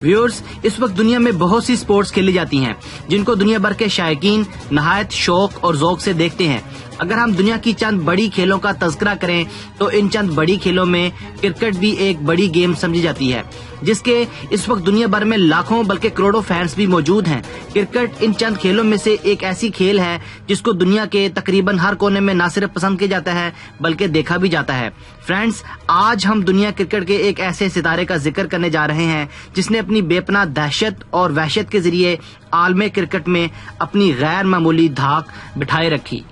Viewers, इस वक्त दुनिया में बहुत सी स्पोर्ट्स खेली जाती हैं जिनको दुनिया भर के शायकीन नहायत शौक और ज़ौक़ से देखते हैं। अगर हम दुनिया की चंद बड़ी खेलों का तज़किरा करें तो इन चंद बड़ी खेलों में क्रिकेट भी एक बड़ी गेम समझी जाती है, जिसके इस वक्त दुनिया भर में लाखों बल्कि करोड़ों फैंस भी मौजूद हैं। क्रिकेट इन चंद खेलों में से एक ऐसी खेल है जिसको दुनिया के तकरीबन हर कोने में न सिर्फ पसंद किया जाता है बल्कि देखा भी जाता है। फ्रेंड्स, आज हम दुनिया क्रिकेट के एक ऐसे सितारे का जिक्र करने जा रहे हैं जिसने अपनी बेपनाह दहशत और वहशत के जरिए आलमी क्रिकेट में अपनी गैर मामूली धाक बिठाए रखी।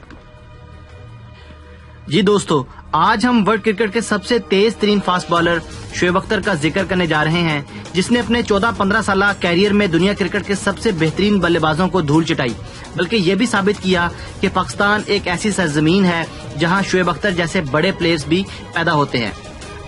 जी दोस्तों, आज हम वर्ल्ड क्रिकेट के सबसे तेज तरीन फास्ट बॉलर शोएब अख्तर का जिक्र करने जा रहे हैं, जिसने अपने 14-15 साल कैरियर में दुनिया क्रिकेट के सबसे बेहतरीन बल्लेबाजों को धूल चटाई, बल्कि ये भी साबित किया कि पाकिस्तान एक ऐसी सरजमीन है जहां शोएब अख्तर जैसे बड़े प्लेयर्स भी पैदा होते हैं।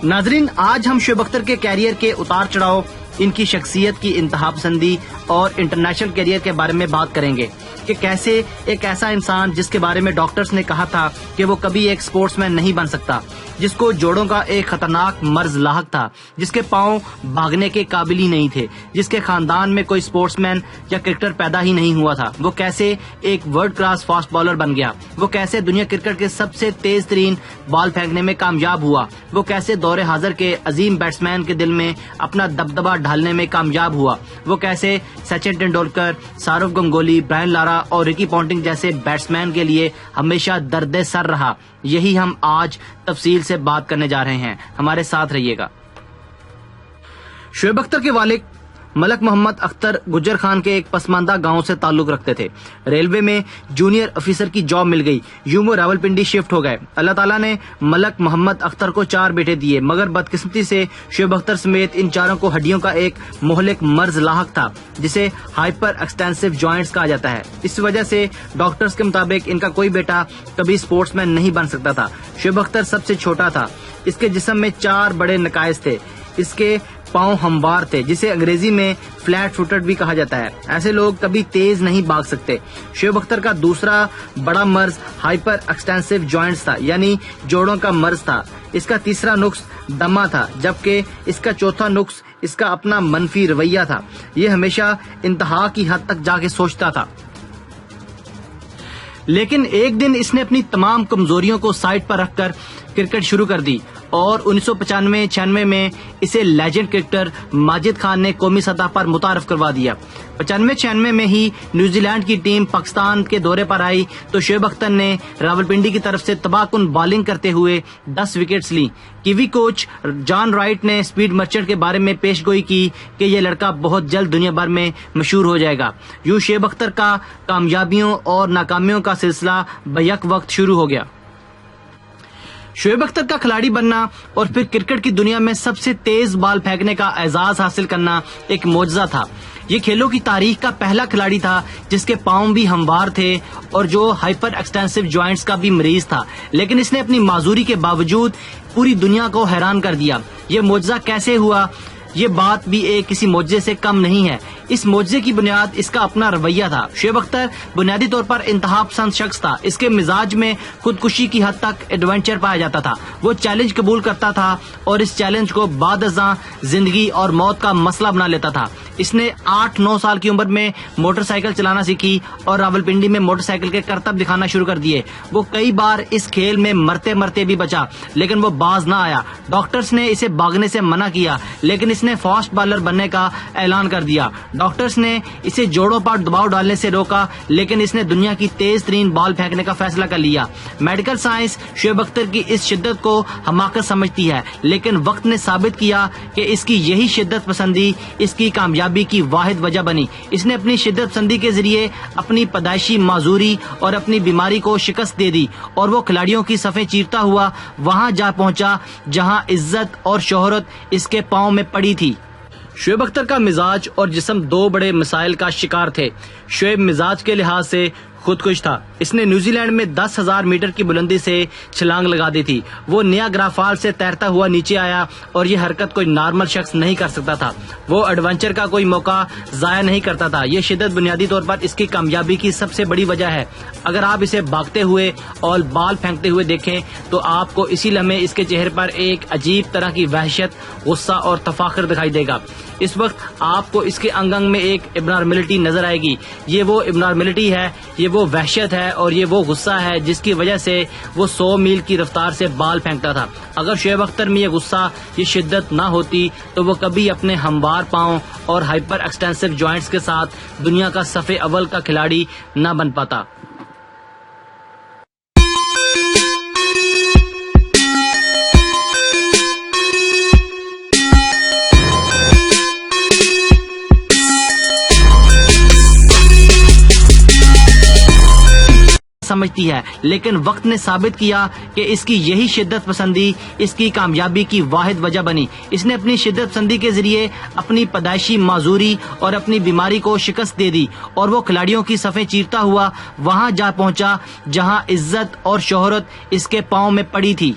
नाजरीन, आज हम शोएब अख्तर के कैरियर के उतार चढ़ाव, इनकी शख्सियत की इंतहा पसंदी और इंटरनेशनल कैरियर के बारे में बात करेंगे कि कैसे एक ऐसा इंसान जिसके बारे में डॉक्टर्स ने कहा था कि वो कभी एक स्पोर्ट्समैन नहीं बन सकता, जिसको जोड़ों का एक खतरनाक मर्ज लाहक था, जिसके पांव भागने के काबिल ही नहीं थे, जिसके खानदान में कोई स्पोर्ट्समैन या क्रिकेटर पैदा ही नहीं हुआ था, वो कैसे एक वर्ल्ड क्लास फास्ट बॉलर बन गया, वो कैसे दुनिया क्रिकेट के सबसे तेज तरीन बॉल फेंकने में कामयाब हुआ, वो कैसे दौरे हाजिर के अजीम बैट्समैन के दिल में अपना दबदबा ढालने में कामयाब हुआ, वो कैसे सचिन तेंदुलकर, सौरव गंगोली, ब्रायन लारा और रिकी पॉन्टिंग जैसे बैट्समैन के लिए हमेशा दर्द सर रहा। यही हम आज तफसील से बात करने जा रहे हैं, हमारे साथ रहिएगा। शोएब अख्तर के वालिद मलक मोहम्मद अख्तर गुज्जर खान के एक पसमानदा गांव से ताल्लुक रखते थे। रेलवे में जूनियर ऑफिसर की जॉब मिल गई, यूं वो रावलपिंडी शिफ्ट हो गए। अल्लाह ताला ने मलक मोहम्मद अख्तर को 4 बेटे दिए, मगर बदकिस्मती से शोएब अख्तर समेत इन चारों को हड्डियों का एक मोहलिक मर्ज लाहक था, जिसे हाइपर एक्सटेंसिव जॉइंट्स कहा जाता है। इस वजह से डॉक्टर्स के मुताबिक इनका कोई बेटा कभी स्पोर्ट्समैन नहीं बन सकता था। शोएब अख्तर सबसे छोटा था, इसके जिस्म में 4 बड़े नकाइस थे, इसके पांव हमवार थे, जिसे अंग्रेजी में फ्लैट फुटेड भी कहा जाता है। ऐसे लोग कभी तेज नहीं भाग सकते। शोएब अख्तर का दूसरा बड़ा मर्ज हाइपर एक्सटेंसिव जॉइंट्स था, यानी जोड़ों का मर्ज था। इसका तीसरा नुक्स दमा था, जबकि इसका चौथा नुक्स इसका अपना मनफी रवैया था। ये हमेशा इंतहा की हद तक जाके सोचता था। लेकिन एक दिन इसने अपनी तमाम कमजोरियों को साइड पर रखकर क्रिकेट शुरू कर दी और 1995-96 में इसे लेजेंड क्रिकेटर माजिद खान ने कौमी सतह पर मुतारफ करवा दिया। 95-96 में ही न्यूजीलैंड की टीम पाकिस्तान के दौरे पर आई तो शोएब अख्तर ने रावलपिंडी की तरफ से तबाहकुन बॉलिंग करते हुए 10 विकेट्स ली। कीवी कोच जॉन राइट ने स्पीड मर्चेंट के बारे में पेशगोई की कि ये लड़का बहुत जल्द दुनिया भर में मशहूर हो जाएगा। यूं शोएब अख्तर का कामयाबियों और नाकामियों का सिलसिला बैक वक्त शुरू हो गया। शोएब अख्तर का खिलाड़ी बनना और फिर क्रिकेट की दुनिया में सबसे तेज बॉल फेंकने का एजाज हासिल करना एक मौजज़ा था। ये खेलों की तारीख का पहला खिलाड़ी था जिसके पांव भी हमवार थे और जो हाइपर एक्सटेंसिव जॉइंट्स का भी मरीज था, लेकिन इसने अपनी माजूरी के बावजूद पूरी दुनिया को हैरान कर दिया। ये मौजज़ा कैसे हुआ, ये बात भी एक किसी मौजज़े से कम नहीं है। इस मौजज़े की बुनियाद इसका अपना रवैया था। शोएब अख्तर बुनियादी तौर पर इंतहा पसंद शख्स था। इसके मिजाज में खुदकुशी की हद तक एडवेंचर पाया जाता था। वो चैलेंज कबूल करता था और इस चैलेंज को बादअज़ां जिंदगी और मौत का मसला बना लेता था। इसने 8-9 साल की उम्र में मोटरसाइकिल चलाना सीखी और रावलपिंडी में मोटरसाइकिल के करतब दिखाना शुरू कर दिए। वो कई बार इस खेल में मरते मरते भी बचा, लेकिन वो बाज ना आया। डॉक्टर्स ने इसे भागने से मना किया, लेकिन इसने फास्ट बॉलर बनने का ऐलान कर दिया। डॉक्टर्स ने इसे जोड़ों पर दबाव डालने से रोका, लेकिन इसने दुनिया की तेज तरीन बॉल फेंकने का फैसला कर लिया। मेडिकल साइंस शोएब अख्तर की इस शिद्दत को हमाकत समझती है, लेकिन वक्त ने साबित किया कि इसकी यही शिद्दत पसंदी इसकी कामयाबी की वाहिद वजह बनी। इसने अपनी शिद्दत पसंदी के जरिए अपनी पैदाइशी माजूरी और अपनी बीमारी को शिकस्त दे दी और वो खिलाड़ियों की सफ़ें चीरता हुआ वहां जा पहुंचा जहां इज्जत और शोहरत इसके पांव में पड़ी थी। शोएब अख्तर का मिजाज और जिस्म 2 बड़े मसाइल का शिकार थे। शोएब मिजाज के लिहाज से खुदकुश था। इसने न्यूजीलैंड में 10,000 मीटर की बुलंदी से छलांग लगा दी थी। वो नियाग्रा फॉल से तैरता हुआ नीचे आया और ये हरकत कोई नॉर्मल शख्स नहीं कर सकता था। वो एडवेंचर का कोई मौका जाया नहीं करता था। ये शिद्दत बुनियादी तौर पर इसकी कामयाबी की सबसे बड़ी वजह है। अगर आप इसे भागते हुए और बॉल फेंकते हुए देखें तो आपको इसी लम्हे इसके चेहरे पर एक अजीब तरह की वहशत, गुस्सा और तफाखुर दिखाई देगा। اس وقت آپ کو اس کے انگ انگ میں ایک ابنارملٹی نظر آئے گی. یہ وہ ابنارملٹی ہے، یہ وہ وحشت ہے اور یہ وہ غصہ ہے جس کی وجہ سے وہ 100 میل کی رفتار سے بال پھینکتا تھا. اگر شعیب اختر میں یہ غصہ، یہ شدت نہ ہوتی تو وہ کبھی اپنے ہموار پاؤں اور ہائپر ایکسٹینسو جوائنٹس کے ساتھ دنیا کا صف اول کا کھلاڑی نہ بن پاتا. سمجھتی ہے، لیکن وقت نے ثابت کیا کہ اس کی یہی شدت پسندی اس کی کامیابی کی واحد وجہ بنی. اس نے اپنی شدت پسندی کے ذریعے اپنی پیدائشی معذوری اور اپنی بیماری کو شکست دے دی اور وہ کھلاڑیوں کی صفیں چیرتا ہوا وہاں جا پہنچا جہاں عزت اور شہرت اس کے پاؤں میں پڑی تھی.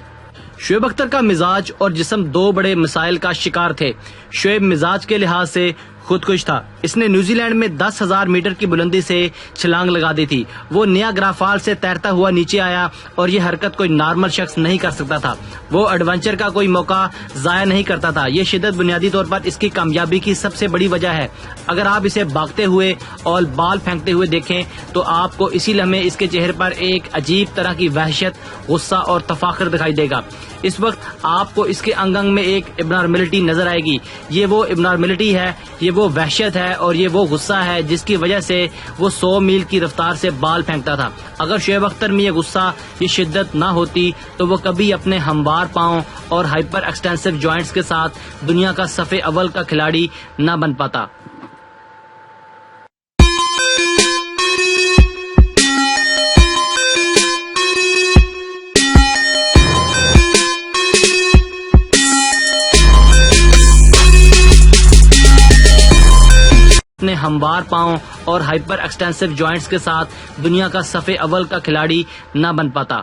شعیب اختر کا مزاج اور جسم دو بڑے مسائل کا شکار تھے. شعیب مزاج کے لحاظ سے خودکش تھا. اس نے نیوزی لینڈ میں 10,000 میٹر کی بلندی سے چھلانگ لگا دی تھی. وہ نیاگرا فال سے تیرتا ہوا نیچے آیا اور یہ حرکت کوئی نارمل شخص نہیں کر سکتا تھا. وہ ایڈونچر کا کوئی موقع ضائع نہیں کرتا تھا. یہ شدت بنیادی طور پر اس کی کامیابی کی سب سے بڑی وجہ ہے. اگر آپ اسے بھاگتے ہوئے اور بال پھینکتے ہوئے دیکھیں تو آپ کو اسی لمحے اس کے چہرے پر ایک عجیب طرح کی وحشت، غصہ اور تفاخر دکھائی دے گا. اس وقت آپ کو اس کے انگ انگ میں ایک ابنارملٹی نظر آئے گی. یہ وہ ابنارملٹی ہے، یہ وہ وحشت ہے اور یہ وہ غصہ ہے جس کی وجہ سے وہ 100 میل کی رفتار سے بال پھینکتا تھا. اگر شعیب اختر میں یہ غصہ، یہ شدت نہ ہوتی تو وہ کبھی اپنے ہموار پاؤں اور ہائپر ایکسٹینسو جوائنٹس کے ساتھ دنیا کا صف اول کا کھلاڑی نہ بن پاتا. اپنے ہموار پاؤں اور ہائپر ایکسٹینسو جوائنٹس کے ساتھ دنیا کا صف اول کا کھلاڑی نہ بن پاتا.